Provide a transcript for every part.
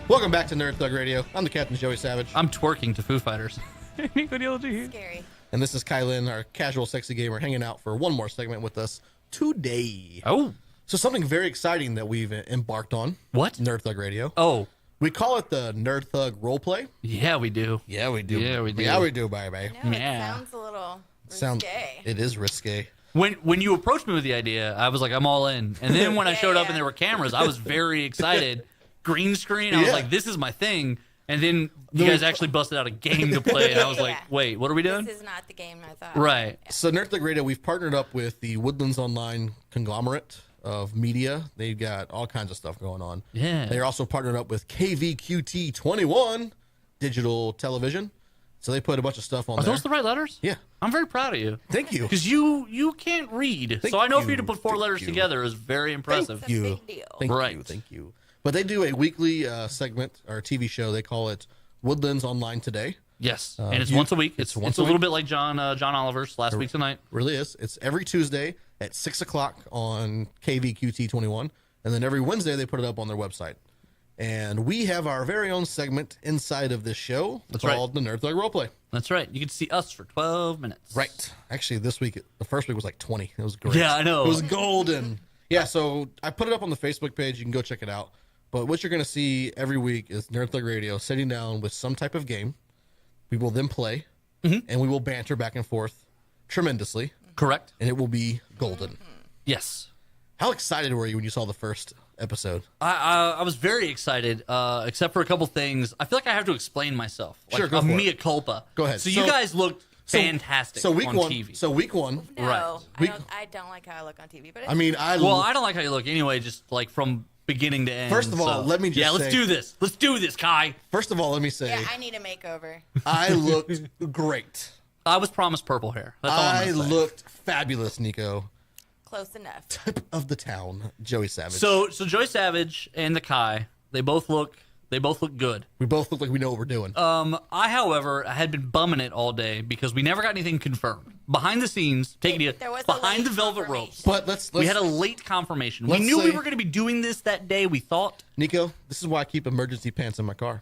Welcome back to Nerd Thug Radio. I'm the Captain Joey Savage. I'm twerking to Foo Fighters. Scary. And this is Kylan, our casual sexy gamer, hanging out for one more segment with us today. Oh. So something very exciting that we've embarked on. What? Nerd Thug Radio. Oh. We call it the Nerd Thug Roleplay. Yeah, we do. Yeah, we do. Yeah, we do. Yeah, we do, baby. No, Yeah. it sounds a little risque. It is risque. When you approached me with the idea, I was like, I'm all in. And then when I showed up and there were cameras, I was very excited. Green screen, I was like, this is my thing. And then you guys actually busted out a game to play, and I was like, wait, what are we doing? This is not the game I thought. Right. So Nerd Thug Radio, we've partnered up with the Woodlands Online conglomerate of media. They've got all kinds of stuff going on. Yeah. They're also partnered up with KVQT 21 digital television. So they put a bunch of stuff on Are there. those the right letters? Yeah. I'm very proud of you. Thank you. Because you can't read. Thank so I know for you. you to put four Thank letters you. together is very impressive. It's a big deal. Thank Right. you. Thank you. But they do a weekly segment or TV show. They call it Woodlands Online Today. Yes. And it's once a week. it's It's once a a little week. bit like John Oliver's last week tonight. Really is. It's every Tuesday at 6 o'clock on KVQT 21. And then every Wednesday they put it up on their website. And we have our very own segment inside of this show called the Nerd Thug Roleplay. That's right. You can see us for 12 minutes. Right. Actually, this week, the first week was like 20. It was great. Yeah, I know. It was golden. Yeah, so I put it up on the Facebook page. You can go check it out. But what you're going to see every week is Nerd Thug Radio sitting down with some type of game. We will then play, and we will banter back and forth tremendously, Correct? and it will be golden. Yes. How excited were you when you saw the first episode? I was very excited, except for a couple things. I feel like I have to explain myself. Like Sure, go a for it. mea culpa. Go ahead. So you guys looked fantastic So week on one. TV. So week one. No, Right. I don't like how I look on TV. But I mean, I don't like how you look anyway, just like from beginning to end. First of all, let me just let's say- do this. Let's do this, Kai. First of all, let me say, yeah, I need a makeover. I looked great. I was promised purple hair. That's all I I'm gonna say. looked fabulous, Nico. Close enough. Tip of the town, Joey Savage. So Joy Savage and the Kai, they both look good. we both look like we know what we're doing. I, however, had been bumming it all day because we never got anything confirmed. Behind the scenes, taking it There was a behind late the velvet confirmation. ropes. But let's We had a late confirmation. We let's knew we say- were going to be doing this that day, we thought. Nico, this is why I keep emergency pants in my car.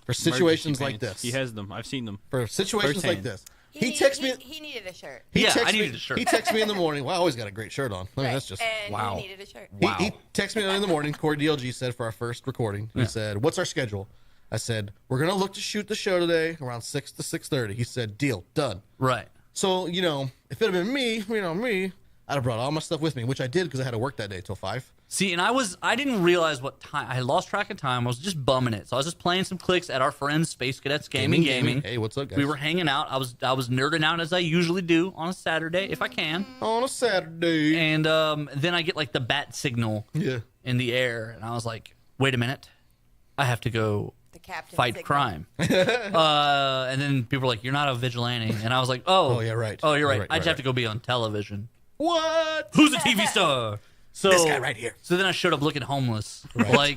For situations like Emergency pants. this. He has them. I've seen them. For situations like Firsthand. this. He texts me. He needed a shirt. Yeah, texts I me- needed a shirt. He texts me in the morning. Well, I always got a great shirt on. I mean, Right. that's just. And wow. he needed a shirt. Wow. He texted me in the morning. Corey DLG said for our first recording, he said, "What's our schedule?" I said, "We're gonna look to shoot the show today around 6 to 6:30." He said, "Deal, done." Right. So if it had been me, I'd have brought all my stuff with me, which I did because I had to work that day till 5. See, and I didn't realize what time. I had lost track of time. I was just bumming it. So I was just playing some clicks at our friends, Space Cadets Gaming. Hey, what's up, guys? We were hanging out. I was nerding out as I usually do on a Saturday, if I can. on a Saturday. And then I get like the bat signal Yeah. in the air, and I was like, wait a minute. I have to go The captain. fight signal. crime. And then people were like, you're not a vigilante. And I was like, oh. Oh, yeah, right. Oh, you're right. Right, I just right, have to go be on television. What? Who's a TV star? So, This guy right here. So then I showed up looking homeless. Right. Like,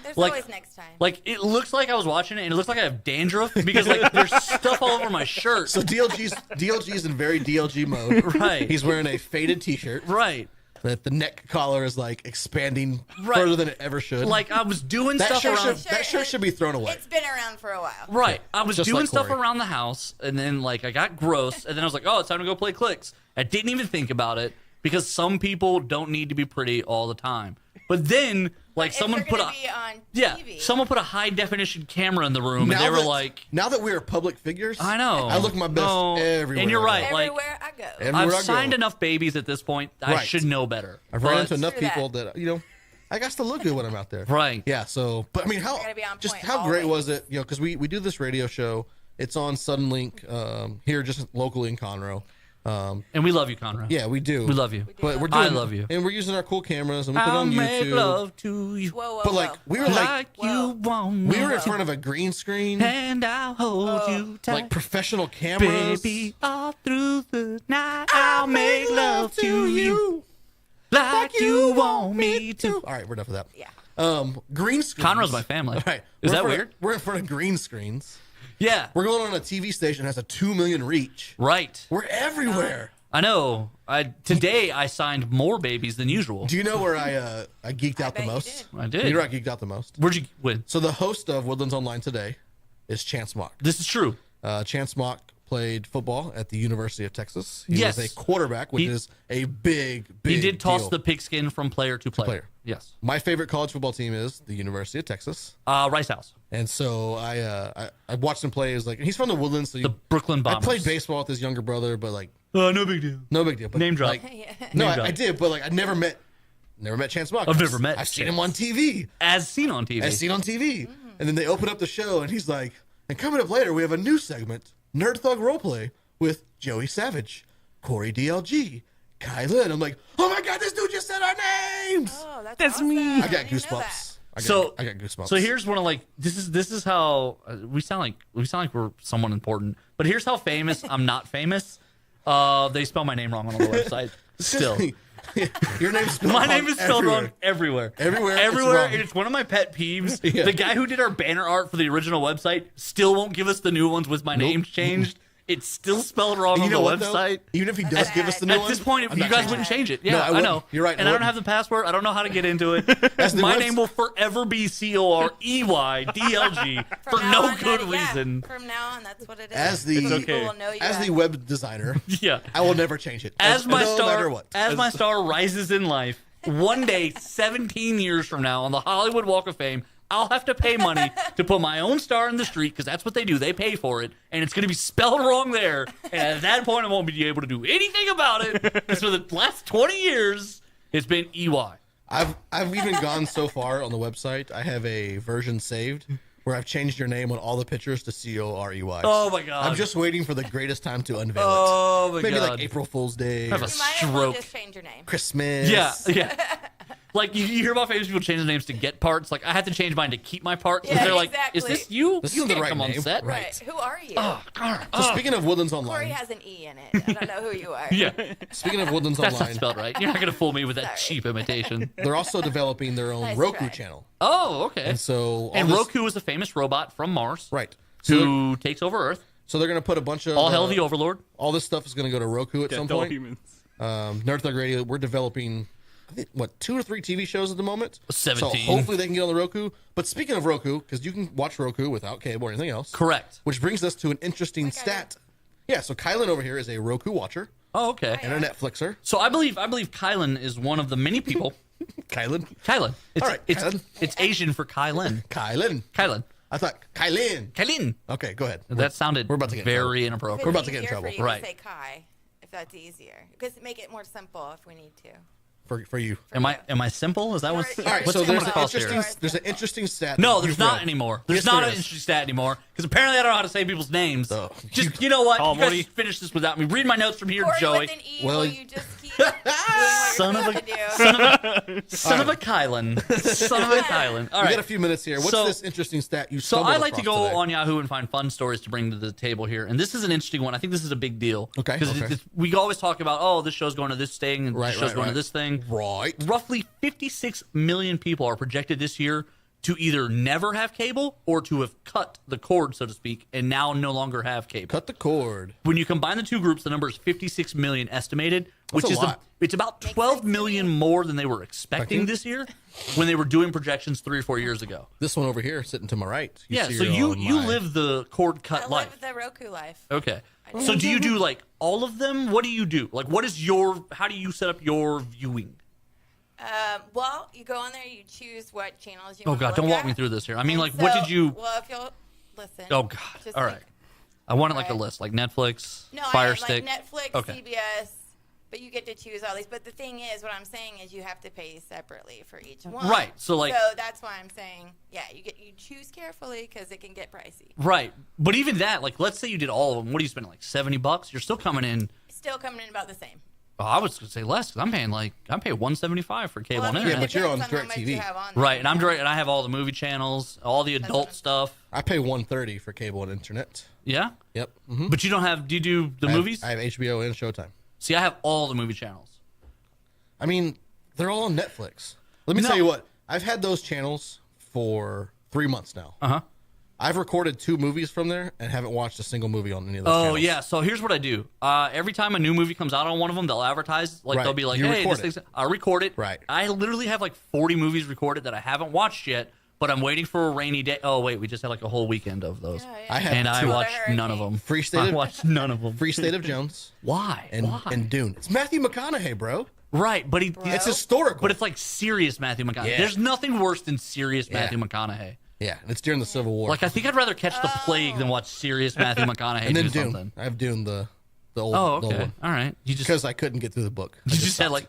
There's Like- always next time. like it looks like I was watching it, and it looks like I have dandruff because like there's stuff all over my shirt. So DLG's in very DLG mode. Right. He's wearing a faded T-shirt Right. that the neck collar is like expanding Right. further than it ever should. Like I was doing that stuff shirt, around. that shirt should be thrown away. It's been around for a while. Right. I was Just doing like stuff Corey. around the house, and then like I got gross, and then I was like, oh, it's time to go play clicks. I didn't even think about it because some people don't need to be pretty all the time. But then like If someone you're put gonna a be on yeah, TV. someone put a high definition camera in the room, and they were like, now that we are public figures, I know. I look my best No. everywhere. And you're I right. go. Like, Everywhere I go. Everywhere I've I go. signed enough babies at this point. I Right. should know better. I've run But- into enough True that. people that I got to look good when I'm out there. Right. Yeah. So, but I mean, how gotta be on just point how great always. was it? Because we do this radio show. It's on Suddenlink here, just locally in Conroe. And we love you, Conrad. Yeah, we do. We love you. But we're I doing, love you. and we're using our cool cameras, and we put it I'll on make YouTube. love to you. Whoa, whoa, But like whoa. we were like Like you want me. we were in front of a green screen, And I'll hold you tight. like professional cameras. Baby, all through the night, I'll make love to you. Like you want me to. All right, we're done for that. Yeah. Green screens. Conroe's my family. All right. Is We're that in front weird? We're in front of green screens. Yeah. We're going on a TV station that has a 2 million reach. Right. We're everywhere. I know. Today I signed more babies than usual. Do you know where I geeked out the bet you most? I did. You know where I geeked out the most? Where'd you win? So the host of Woodlands Online today is Chance Mock. This is true. Chance Mock played football at the University of Texas. He Yes. was a quarterback, which is a big He did toss deal. the pigskin from player to player. Yes. My favorite college football team is the University of Texas. Rice House. And so I watched him play. And he's from the Woodlands. So The Brooklyn Bombers. I played baseball with his younger brother, but No big deal. no big deal. But Name drop. No, Name drop. I did, but I never met Chance Mock. I've never met I've seen Chance. him on TV. As seen on TV. As seen on TV. And then they open up the show, and he's like, and coming up later, we have a new segment, Nerd Thug Roleplay, with Joey Savage, Corey DLG, Kai Lynn. I'm like, oh my God, this dude just said our names. Oh, That's awesome. me. I got didn't know that. goosebumps. I got goosebumps. So here's one of this is how we sound like we're someone important. But here's how famous I'm not famous. They spell my name wrong on the website. Still, Your name's spelled my wrong name is spelled everywhere. wrong everywhere. Everywhere it's Everywhere. wrong. And it's one of my pet peeves. Yeah. The guy who did our banner art for the original website still won't give us the new ones with my name changed. It's still spelled wrong And on you know the what, though? website. Even if he does give us the new At one, this point, I'm you not guys changing wouldn't it. change it. No, Yeah, I I wouldn't. know. You're right, I And I don't wouldn't. have the password. I don't know how to get into it. As the My webs- name will forever be COREYDLG for From now no on, good yeah, reason. From now on, that's what it is. As the People okay. will know you as as. the web designer, Yeah. I will never change it. As my no star, matter what. as my star rises in life, one day, 17 years from now, on the Hollywood Walk of Fame, I'll have to pay money to put my own star in the street because that's what they do. They pay for it, and it's going to be spelled wrong there. And at that point, I won't be able to do anything about it because for the last 20 years, it's been EY. I've even gone so far on the website. I have a version saved where I've changed your name on all the pictures to COREY. Oh my God. I'm just waiting for the greatest time to unveil Oh it. my Maybe God. like April Fool's Day, I have or a You might as well stroke. just change your name. Christmas. Yeah. Like you hear about famous people change their names to get parts. Like I had to change mine to keep my parts. 'Cause Yeah, they're like, exactly. "Is this you? This you is the can't right come on name." set." Right. Right. Who are you? Oh, God. So speaking of Woodlands Corey Online, has an E in it. I don't know who you are. Yeah, speaking of Woodlands that's not Online, spelled right. You're not gonna fool me with that Sorry. cheap imitation. they're also developing their own Nice Roku try. channel. Oh, okay. And so all And this- Roku is a famous robot from Mars, right? So they're, who takes over Earth. so they're gonna put a bunch of All hell the Overlord. all this stuff is gonna go to Roku at some Death all point. humans. Nerd Thug Radio, we're developing, I think, 2 or 3 TV shows at the moment. 17. So hopefully they can get on the Roku. But speaking of Roku, because you can watch Roku without cable or anything else. Correct. Which brings us to an interesting stat. Yeah, so Kylan over here is a Roku watcher Oh, okay. and a Netflixer. So I believe Kylan is one of the many people. Kylan? Kylan. It's, All right, it's, Kylan. it's Asian for Kylan. Kylan. I thought Kylan. Kylan. Okay, go ahead. That sounded we're about to get in very If inappropriate. it's We're about to get in easier trouble. For you Right. To say Kai, if that's easier, because make it more simple if we need to. For you. Am I simple? Is that what's All All right, what's so coming there's across an here? interesting there's an interesting stat. No, that there's you've not read. anymore. There's Yes, not there an is. interesting stat anymore because apparently I don't know how to say people's names. Oh. Just you know what? Call You guys Morty. just finish this without me. Read my notes from here, Corey Joey. with an E, Well, will you just keep doing what Son you're of a- supposed to do? Son of a Kylan. Son of a Kylan. All We right. got a few minutes here. What's So- this interesting stat you So stumbled I like to across go today? on Yahoo and find fun stories to bring to the table here, and this is an interesting one. I think this is a big deal. Okay, Because okay. we always talk about, oh, this show's going to this thing, and Right, this show's right, going right. to this thing. Right. Roughly 56 million people are projected this year to either never have cable or to have cut the cord, so to speak, and now no longer have cable. Cut the cord. When you combine the two groups, the number is 56 million estimated, which a is lot. it's about Makes 12 sense to million me. more than they were expecting Expecting? this year when they were doing projections 3 or 4 years ago. This one over here, sitting to my right. Yeah, see so her you on you my- live the cord cut I life. live the Roku life. Okay. I So do. do you do like all of them? What do you do? Like what is your how do you set up your viewing? Well, you go on there, you choose what channels you Oh want god, to don't look walk at. me through this here. I mean And like what so- did you Well, if you'll listen. Oh god. just All like- right. I want it like a Right. list, like Netflix, No, Fire I Stick. like Netflix, Okay. CBS, but you get to choose all these. But the thing is, what I'm saying is you have to pay separately for each one. Right, so, like- So that's why I'm saying, yeah, you choose carefully because it can get pricey. Right. But even that, like let's say you did all of them. What do you spend like $70? You're still coming in Still coming in about the same. oh, I was gonna say less because I'm paying $175 for cable Well, and I mean, internet. but you're on depends how much DirecTV. you have on there. Right, and I'm direct and I have all the movie channels, all the what adult I'm- stuff. I pay $130 for cable and internet. Yeah? Yep. Mm-hmm. But you don't have do you do the movies? I have HBO and Showtime. See, I have all the movie channels. I mean, they're all on Netflix. Let me No. tell you what. I've had those channels for 3 months now. Uh-huh. I've recorded 2 movies from there and haven't watched a single movie on any of those Oh channels. yeah, so here's what I do. Every time a new movie comes out on one of them, they'll advertise. Like Right. they'll be like, You "Hey, record this it. thing's." I record it. Right. I literally have like 40 movies recorded that I haven't watched yet, but I'm waiting for a rainy day. Oh wait, we just had like a whole weekend of those, Yeah, I have and I 2. watched none of them. Free State I of- watched none of them. Free State of Jones Why? Why? and Dune. It's Matthew McConaughey, bro. Right, but It's historical. but it's like serious Matthew McConaughey. Yeah. There's nothing worse than serious Yeah. Matthew McConaughey. yeah, and it's during the Civil War. Like I think I'd rather catch the plague than watch serious Matthew McConaughey and then do Dune. something. I have Dune the old, Oh, the old okay, one all right. You just because I couldn't get through the book. I you just had stopped. like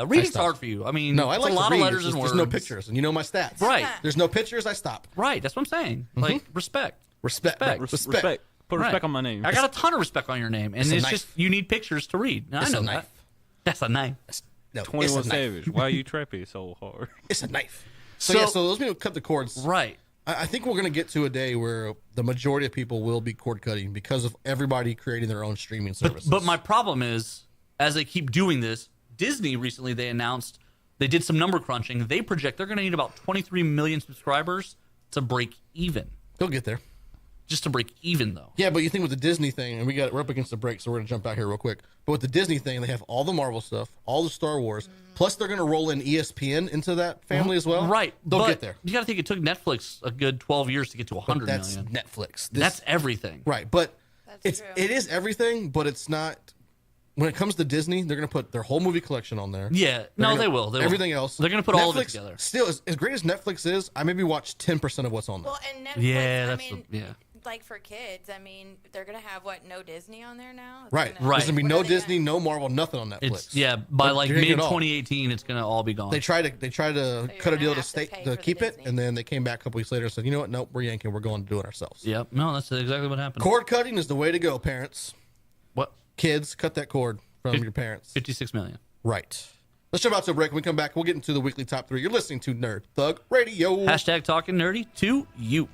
reading's stopped. hard for you. I mean, No, I it's like a to lot read. of letters It's and just, words. there's no pictures, and you know my stats. Right. There's no pictures. I stop. Right, that's what I'm saying. Like respect. Respect. Respect. Respect. Put Right. respect on my name. I got a ton of respect on your name, and a it's knife. just you need pictures to read. And I It's a know knife. that. That's a knife. No, 21 it's a knife. Savage. Why are you trapping so hard? It's a knife. So, So- yeah, so those people cut the cords. Right. I think we're going to get to a day where the majority of people will be cord cutting because of everybody creating their own streaming services. But my problem is, as they keep doing this, Disney recently they announced they did some number crunching. They project they're going to need about 23 million subscribers to break even. they'll get there. Just to break even, though. Yeah, but you think with the Disney thing, and we're up against the break, so we're going to jump out here real quick. But with the Disney thing, they have all the Marvel stuff, all the Star Wars, plus they're going to roll in ESPN into that family as well. Right. They'll but get there. You got to think it took Netflix a good 12 years to get to 100 That's million. Netflix. That's everything. right, but That's true. it is everything, but it's not. When it comes to Disney, they're going to put their whole movie collection on there. Yeah. They're No, gonna- they will. They will. Everything else. They're going to put all of it Netflix together. Still, as great as Netflix is, I maybe watch 10% of what's on there. Well, and Netflix, Yeah, I that's mean, yeah. like for kids, I mean, they're gonna have no Disney on there now. It's Right. gonna- Right. There's going to be what no are they Disney, gonna- no Marvel, nothing on Netflix. It's by They're like taking mid it all. 2018, it's going to all be gone. They try to cut a you're deal gonna to have to state pay to for the keep it, Disney. and then they came back a couple weeks later and said, you know what? Nope, we're yanking. We're going to do it ourselves. Yep. No, that's exactly what happened. Cord cutting is the way to go, parents. What? Kids, cut that cord from your parents. 56 million. Right. Let's jump out to a break. When we come back, we'll get into the weekly top 3. You're listening to Nerd Thug Radio. Hashtag talking nerdy to you.